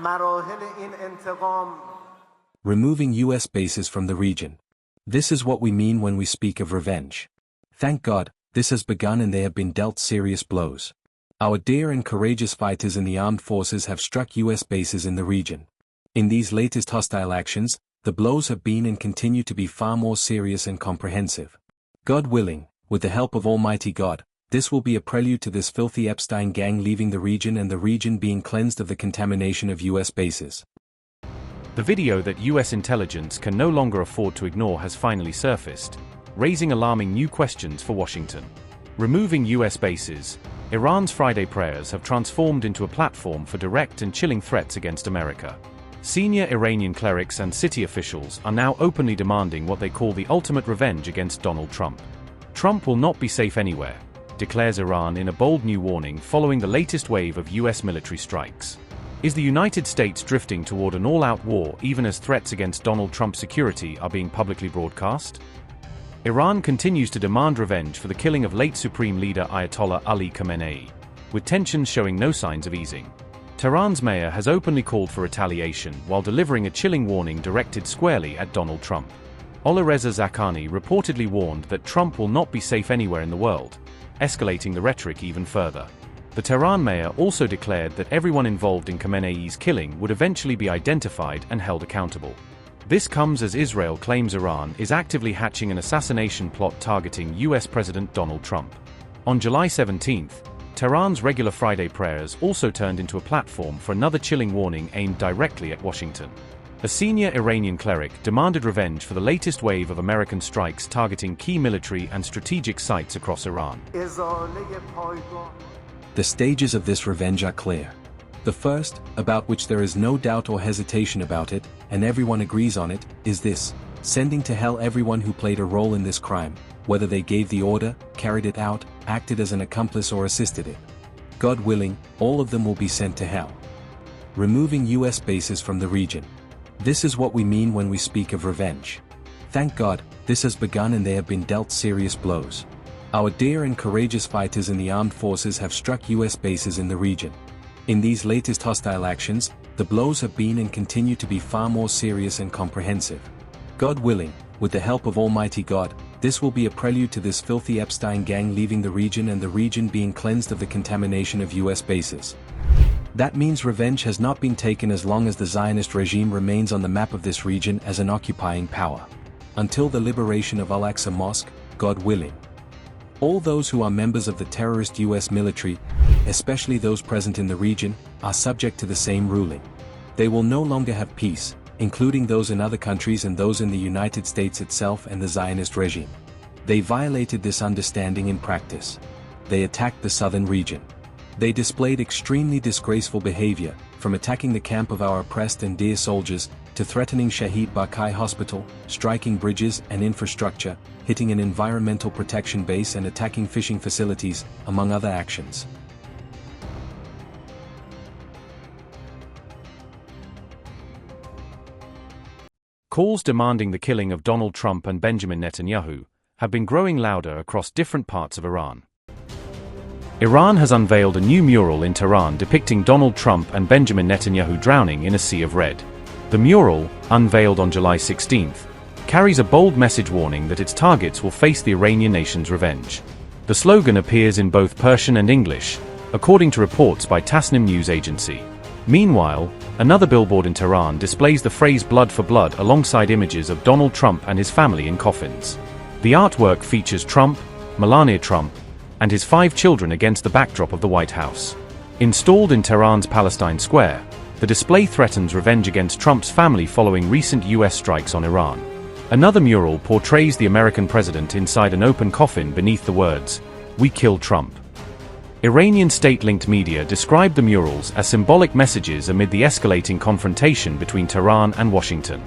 مراحل این انتقام. Removing U.S. bases from the region. This is what we mean when we speak of revenge. Thank God, this has begun and they have been dealt serious blows. Our dear and courageous fighters in the armed forces have struck U.S. bases in the region. In these latest hostile actions, the blows have been and continue to be far more serious and comprehensive. God willing, with the help of Almighty God, this will be a prelude to this filthy Epstein gang leaving the region and the region being cleansed of the contamination of U.S. bases. The video that U.S. intelligence can no longer afford to ignore has finally surfaced, raising alarming new questions for Washington. Removing U.S. bases, Iran's Friday prayers have transformed into a platform for direct and chilling threats against America. Senior Iranian clerics and city officials are now openly demanding what they call the ultimate revenge against Donald Trump. Trump will not be safe anywhere, declares Iran in a bold new warning following the latest wave of U.S. military strikes. Is the United States drifting toward an all-out war even as threats against Donald Trump's security are being publicly broadcast? Iran continues to demand revenge for the killing of late Supreme Leader Ayatollah Ali Khamenei, with tensions showing no signs of easing. Tehran's mayor has openly called for retaliation while delivering a chilling warning directed squarely at Donald Trump. Alireza Zakani reportedly warned that Trump will not be safe anywhere in the world, escalating the rhetoric even further. The Tehran mayor also declared that everyone involved in Khamenei's killing would eventually be identified and held accountable. This comes as Israel claims Iran is actively hatching an assassination plot targeting US President Donald Trump. On July 17, Tehran's regular Friday prayers also turned into a platform for another chilling warning aimed directly at Washington. A senior Iranian cleric demanded revenge for the latest wave of American strikes targeting key military and strategic sites across Iran. The stages of this revenge are clear. The first, about which there is no doubt or hesitation about it, and everyone agrees on it, is this: sending to hell everyone who played a role in this crime, whether they gave the order, carried it out, acted as an accomplice or assisted it. God willing, all of them will be sent to hell. Removing U.S. bases from the region. This is what we mean when we speak of revenge. Thank God, this has begun and they have been dealt serious blows. Our dear and courageous fighters in the armed forces have struck U.S. bases in the region. In these latest hostile actions, the blows have been and continue to be far more serious and comprehensive. God willing, with the help of Almighty God, this will be a prelude to this filthy Epstein gang leaving the region and the region being cleansed of the contamination of U.S. bases. That means revenge has not been taken as long as the Zionist regime remains on the map of this region as an occupying power. Until the liberation of Al-Aqsa Mosque, God willing. All those who are members of the terrorist U.S. military, especially those present in the region, are subject to the same ruling. They will no longer have peace, including those in other countries and those in the United States itself and the Zionist regime. They violated this understanding in practice. They attacked the southern region. They displayed extremely disgraceful behavior, from attacking the camp of our oppressed and dear soldiers, to threatening Shahid Bakai Hospital, striking bridges and infrastructure, hitting an environmental protection base and attacking fishing facilities, among other actions. Calls demanding the killing of Donald Trump and Benjamin Netanyahu have been growing louder across different parts of Iran. Iran has unveiled a new mural in Tehran depicting Donald Trump and Benjamin Netanyahu drowning in a sea of red. The mural, unveiled on July 16, carries a bold message warning that its targets will face the Iranian nation's revenge. The slogan appears in both Persian and English, according to reports by Tasnim news agency. Meanwhile, another billboard in Tehran displays the phrase "blood for blood" alongside images of Donald Trump and his family in coffins. The artwork features Trump, Melania Trump, and his 5 children against the backdrop of the White House. Installed in Tehran's Palestine Square, the display threatens revenge against Trump's family following recent U.S. strikes on Iran. Another mural portrays the American president inside an open coffin beneath the words, "We kill Trump." Iranian state-linked media described the murals as symbolic messages amid the escalating confrontation between Tehran and Washington.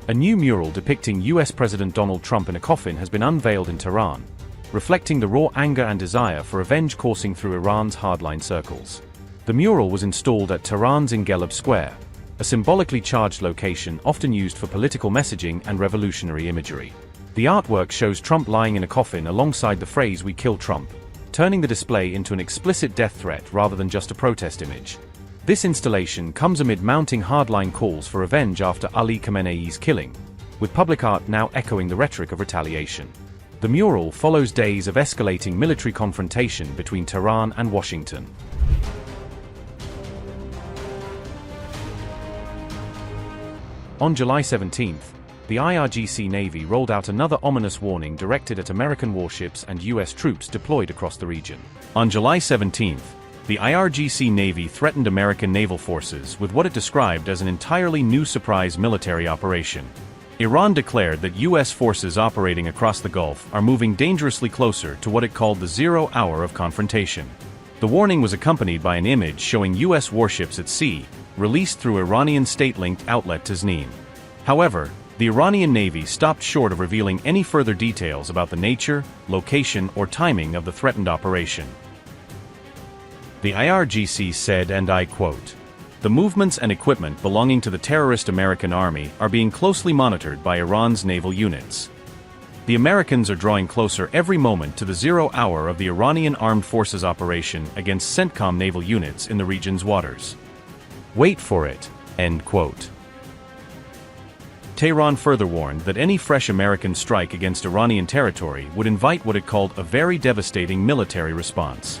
A new mural depicting US President Donald Trump in a coffin has been unveiled in Tehran, reflecting the raw anger and desire for revenge coursing through Iran's hardline circles. The mural was installed at Tehran's Ingelab Square, a symbolically charged location often used for political messaging and revolutionary imagery. The artwork shows Trump lying in a coffin alongside the phrase "We kill Trump," turning the display into an explicit death threat rather than just a protest image. This installation comes amid mounting hardline calls for revenge after Ali Khamenei's killing, with public art now echoing the rhetoric of retaliation. The mural follows days of escalating military confrontation between Tehran and Washington. On July 17th, the IRGC Navy rolled out another ominous warning directed at American warships and U.S. troops deployed across the region. On July 17th, the IRGC Navy threatened American naval forces with what it described as an entirely new surprise military operation. Iran declared that U.S. forces operating across the Gulf are moving dangerously closer to what it called the 0 hour of confrontation. The warning was accompanied by an image showing U.S. warships at sea, released through Iranian state-linked outlet Tasnim. However, the Iranian Navy stopped short of revealing any further details about the nature, location, or timing of the threatened operation. The IRGC said, and I quote, "The movements and equipment belonging to the terrorist American army are being closely monitored by Iran's naval units. The Americans are drawing closer every moment to the 0 hour of the Iranian armed forces operation against CENTCOM naval units in the region's waters. Wait for it." End quote. Tehran further warned that any fresh American strike against Iranian territory would invite what it called a very devastating military response.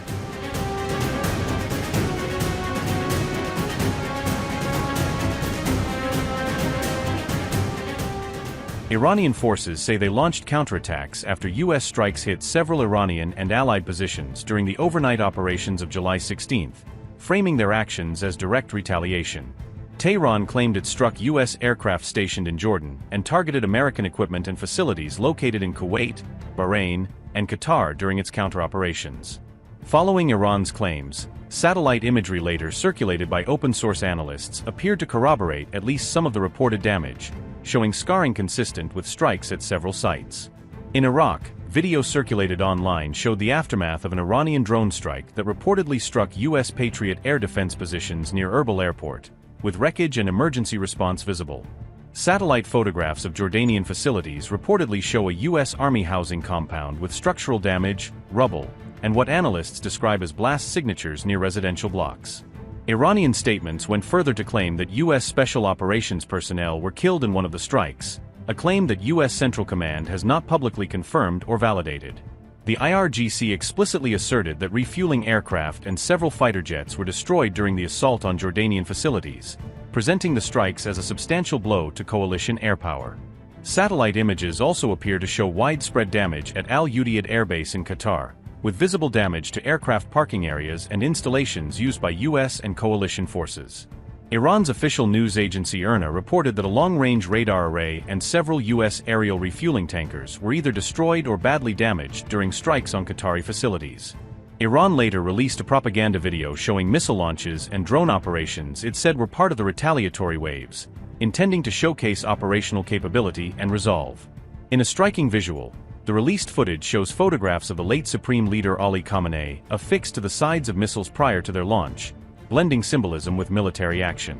Iranian forces say they launched counterattacks after U.S. strikes hit several Iranian and allied positions during the overnight operations of July 16, framing their actions as direct retaliation. Tehran claimed it struck U.S. aircraft stationed in Jordan and targeted American equipment and facilities located in Kuwait, Bahrain, and Qatar during its counter-operations. Following Iran's claims, satellite imagery later circulated by open-source analysts appeared to corroborate at least some of the reported damage, showing scarring consistent with strikes at several sites. In Iraq, video circulated online showed the aftermath of an Iranian drone strike that reportedly struck U.S. Patriot air defense positions near Erbil Airport, with wreckage and emergency response visible. Satellite photographs of Jordanian facilities reportedly show a U.S. Army housing compound with structural damage, rubble, and what analysts describe as blast signatures near residential blocks. Iranian statements went further to claim that U.S. Special Operations personnel were killed in one of the strikes, a claim that U.S. Central Command has not publicly confirmed or validated. The IRGC explicitly asserted that refueling aircraft and several fighter jets were destroyed during the assault on Jordanian facilities, presenting the strikes as a substantial blow to coalition air power. Satellite images also appear to show widespread damage at Al Udeid Air Base in Qatar, with visible damage to aircraft parking areas and installations used by U.S. and coalition forces. Iran's official news agency IRNA reported that a long-range radar array and several U.S. aerial refueling tankers were either destroyed or badly damaged during strikes on Qatari facilities. Iran later released a propaganda video showing missile launches and drone operations it said were part of the retaliatory waves, intending to showcase operational capability and resolve. In a striking visual, the released footage shows photographs of the late Supreme Leader Ali Khamenei affixed to the sides of missiles prior to their launch, blending symbolism with military action.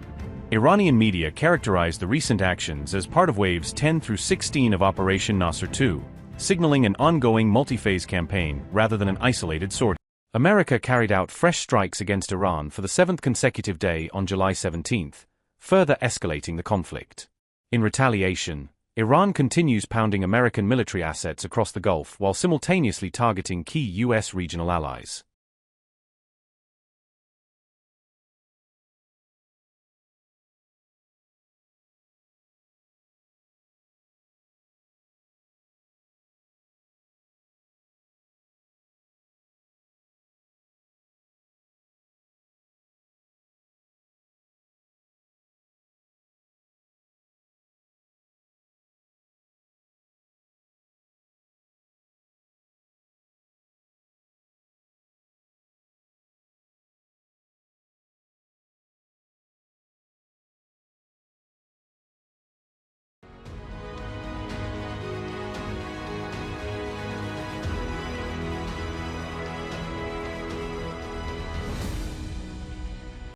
Iranian media characterized the recent actions as part of waves 10 through 16 of Operation Nasr II, signaling an ongoing multi-phase campaign rather than an isolated sortie. America carried out fresh strikes against Iran for the 7th consecutive day on July 17, further escalating the conflict. In retaliation, Iran continues pounding American military assets across the Gulf while simultaneously targeting key U.S. regional allies.